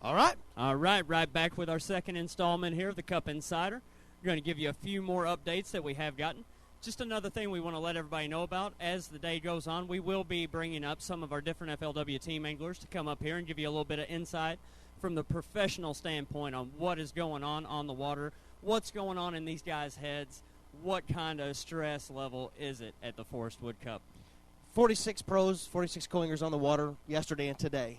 All right. All right, right back with our second installment here of the Cup Insider. We're going to give you a few more updates that we have gotten. Just another thing we want to let everybody know about, as the day goes on, we will be bringing up some of our different FLW team anglers to come up here and give you a little bit of insight from the professional standpoint on what is going on the water, what's going on in these guys' heads, what kind of stress level is it at the Forrest Wood Cup. 46 pros, 46 co-anglers on the water yesterday and today.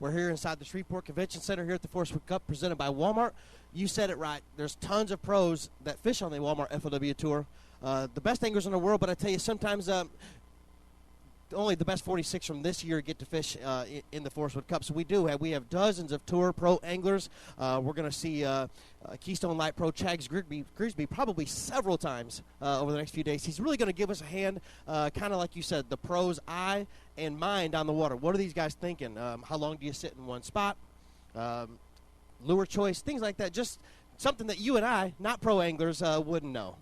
We're here inside the Shreveport Convention Center here at the Forrest Wood Cup presented by Walmart. You said it right. There's tons of pros that fish on the Walmart FLW Tour. The best anglers in the world, but I tell you, sometimes only the best 46 from this year get to fish in the Forrest Wood Cup. So we have dozens of tour pro anglers. We're going to see Keystone Light Pro Chad Grigsby probably several times over the next few days. He's really going to give us a hand, kind of like you said, the pros' eye and mind on the water. What are these guys thinking? How long do you sit in one spot? Lure choice, things like that. Just something that you and I, not pro anglers, wouldn't know.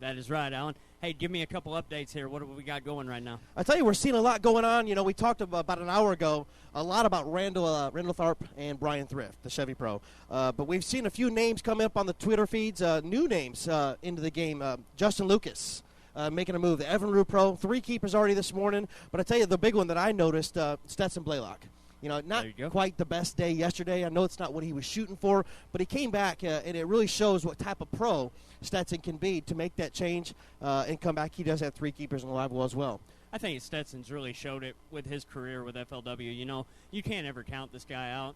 That is right, Alan. Hey, give me a couple updates here. What have we got going right now? I tell you, we're seeing a lot going on. You know, we talked about an hour ago a lot about Randall Tharp and Brian Thrift, the Chevy Pro. But we've seen a few names come up on the Twitter feeds, new names into the game. Justin Lucas making a move. The Evinrude Pro, 3 keepers already this morning. But I tell you, the big one that I noticed, Stetson Blaylock. You know, not quite the best day yesterday. I know it's not what he was shooting for, but he came back, and it really shows what type of pro Stetson can be to make that change and come back. He does have 3 keepers in the live well as well. I think Stetson's really showed it with his career with FLW. You know, you can't ever count this guy out.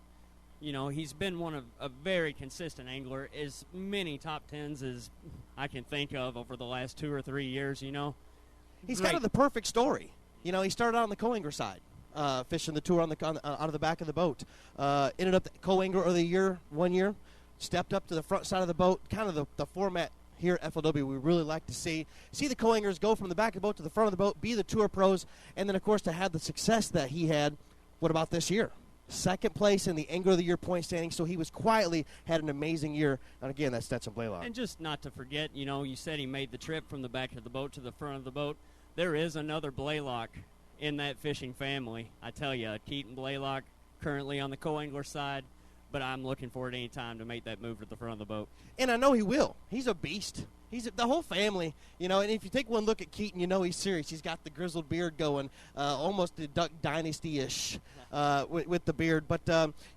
You know, he's been one of a very consistent angler, as many top 10s as I can think of over the last 2 or 3 years, you know. He's kind of the perfect story. You know, he started out on the co-angler side. Fishing the tour out of the back of the boat. Ended up the co-angler of the year 1 year. Stepped up to the front side of the boat. Kind of the format here at FLW we really like to see. See the co-anglers go from the back of the boat to the front of the boat, be the tour pros, and then, of course, to have the success that he had. What about this year? Second place in the Angler of the Year point standing, so he was quietly had an amazing year. And, again, that's Stetson Blaylock. And just not to forget, you know, you said he made the trip from the back of the boat to the front of the boat. There is another Blaylock in that fishing family. I tell you, Keaton Blaylock currently on the co-angler side, but I'm looking forward any time to make that move to the front of the boat. And I know he will. He's a beast. He's the whole family, you know, and if you take one look at Keaton, you know he's serious. He's got the grizzled beard going, almost the Duck Dynasty-ish with the beard. But,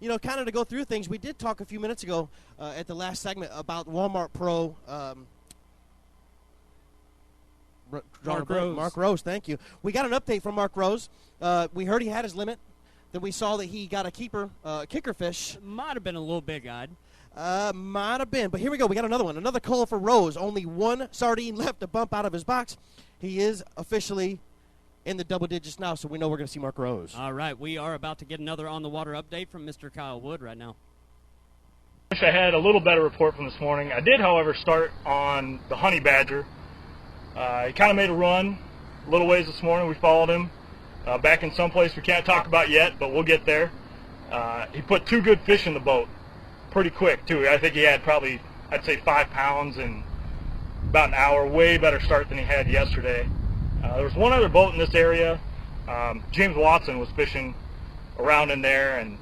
you know, kind of to go through things, we did talk a few minutes ago at the last segment about Walmart Pro Mark Rose, thank you. We got an update from Mark Rose. We heard he had his limit. Then we saw that he got a kicker fish. Might have been a little big-eyed. Might have been. But here we go. We got another one. Another call for Rose. Only one sardine left to bump out of his box. He is officially in the double digits now, so we know we're going to see Mark Rose. All right. We are about to get another on-the-water update from Mr. Kyle Wood right now. I wish I had a little better report from this morning. I did, however, start on the honey badger. He kind of made a run a little ways this morning. We followed him back in some place we can't talk about yet, but we'll get there. He put 2 good fish in the boat pretty quick, too. I think he had probably, I'd say, 5 pounds in about an hour. Way better start than he had yesterday. There was one other boat in this area. James Watson was fishing around in there and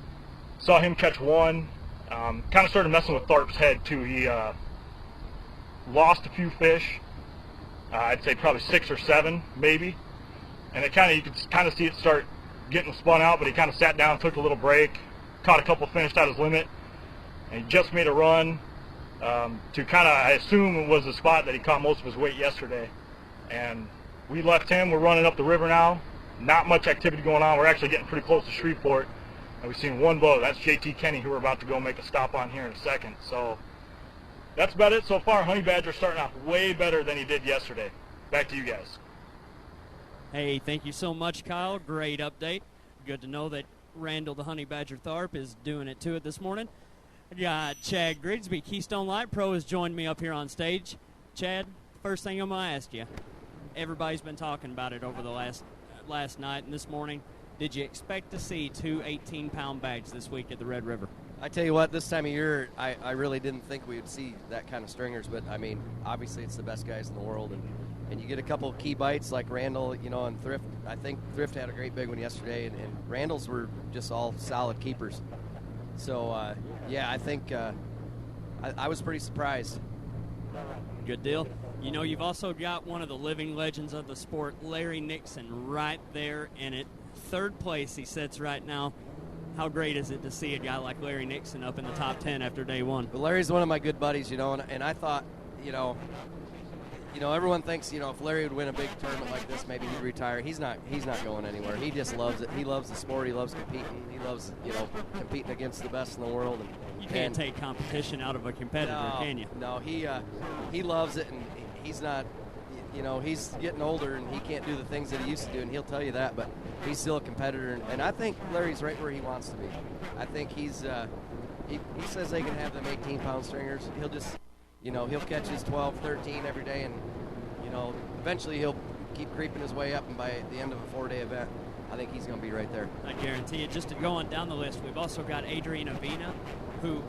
saw him catch one. Kind of started messing with Tharp's head, too. He lost a few fish. I'd say probably 6 or 7, maybe. And you could kind of see it start getting spun out, but he kind of sat down, took a little break, caught a couple, finished out his limit, and he just made a run to kind of, I assume it was the spot that he caught most of his weight yesterday. And we left him. We're running up the river now. Not much activity going on. We're actually getting pretty close to Shreveport. And we've seen one boat. That's JT Kenny, who we're about to go make a stop on here in a second. So that's about it so far. Honey Badger starting off way better than he did yesterday. Back to you guys. Hey, thank you so much, Kyle. Great update. Good to know that Randall the Honey Badger Tharp is doing it to it this morning. Got Chad Grigsby, Keystone Light Pro, has joined me up here on stage. Chad, first thing I'm going to ask you. Everybody's been talking about it over the last night and this morning. Did you expect to see 2 18-pound bags this week at the Red River? I tell you what, this time of year, I really didn't think we would see that kind of stringers, but, I mean, obviously it's the best guys in the world, and you get a couple of key bites like Randall, you know, and Thrift. I think Thrift had a great big one yesterday, and Randall's were just all solid keepers. So, yeah, I think I was pretty surprised. Good deal. You know, you've also got one of the living legends of the sport, Larry Nixon, right there in it. Third place he sits right now. How great is it to see a guy like Larry Nixon up in the top 10 after day one? Well, Larry's one of my good buddies, and I thought, everyone thinks, if Larry would win a big tournament like this, maybe he'd retire. He's not going anywhere. He just loves it. He loves the sport. He loves competing. He loves, competing against the best in the world. And you can't take competition out of a competitor, can you? No, he loves it, and he's not. He's getting older and he can't do the things that he used to do, and he'll tell you that, but he's still a competitor, and I think Larry's right where he wants to be. I think he's he says they can have them 18-pound stringers. He'll just, he'll catch his 12, 13 every day, and, eventually he'll keep creeping his way up, and by the end of a 4-day event, I think he's going to be right there. I guarantee it. Just to go on down the list, we've also got Adrian Avina, who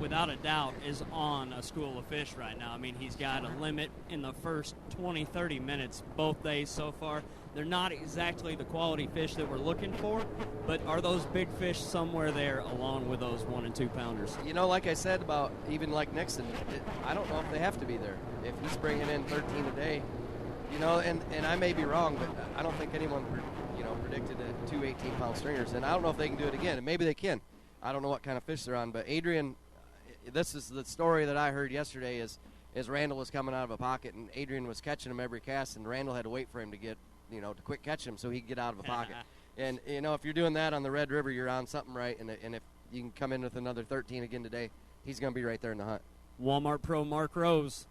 without a doubt is on a school of fish right now. I mean, he's got a limit in the first 20, 30 minutes both days so far. They're not exactly the quality fish that we're looking for, but are those big fish somewhere there along with those 1 and 2 pounders? Like I said about even like Nixon, I don't know if they have to be there. If he's bringing in 13 a day, and I may be wrong, but I don't think anyone, predicted 2 18-pound stringers, and I don't know if they can do it again, and maybe they can. I don't know what kind of fish they're on, but Adrian, this is the story that I heard yesterday is Randall was coming out of a pocket, and Adrian was catching him every cast, and Randall had to wait for him to get, to quick catch him so he could get out of a pocket. And, if you're doing that on the Red River, you're on something right, and if you can come in with another 13 again today, he's going to be right there in the hunt. Walmart Pro Mark Rose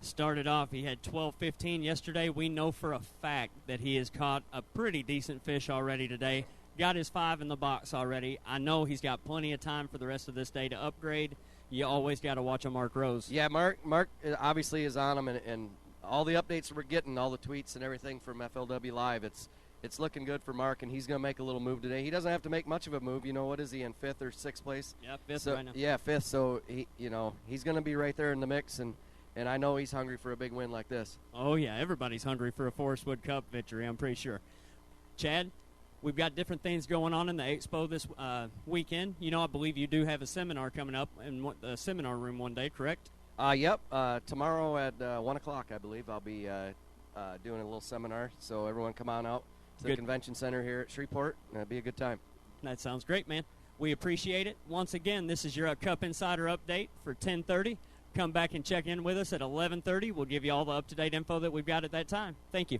started off. He had 12-15 yesterday. We know for a fact that he has caught a pretty decent fish already today. Got his 5 in the box already. I know he's got plenty of time for the rest of this day to upgrade. You always got to watch a Mark Rose. Yeah, Mark obviously is on him, and all the updates we're getting, all the tweets and everything from FLW Live, it's looking good for Mark, and he's going to make a little move today. He doesn't have to make much of a move. What is he, in 5th or 6th place? Yeah, 5th so, right now. Yeah, 5th. So he's going to be right there in the mix, and I know he's hungry for a big win like this. Oh yeah, everybody's hungry for a Forrest Wood Cup victory, I'm pretty sure. Chad, we've got different things going on in the expo this weekend. I believe you do have a seminar coming up in the seminar room one day, correct? Yep. Tomorrow at 1 o'clock, I believe, I'll be doing a little seminar. So everyone come on out to the convention center here at Shreveport, and it'll be a good time. That sounds great, man. We appreciate it. Once again, this is your Cup Insider update for 10:30. Come back and check in with us at 11:30. We'll give you all the up-to-date info that we've got at that time. Thank you.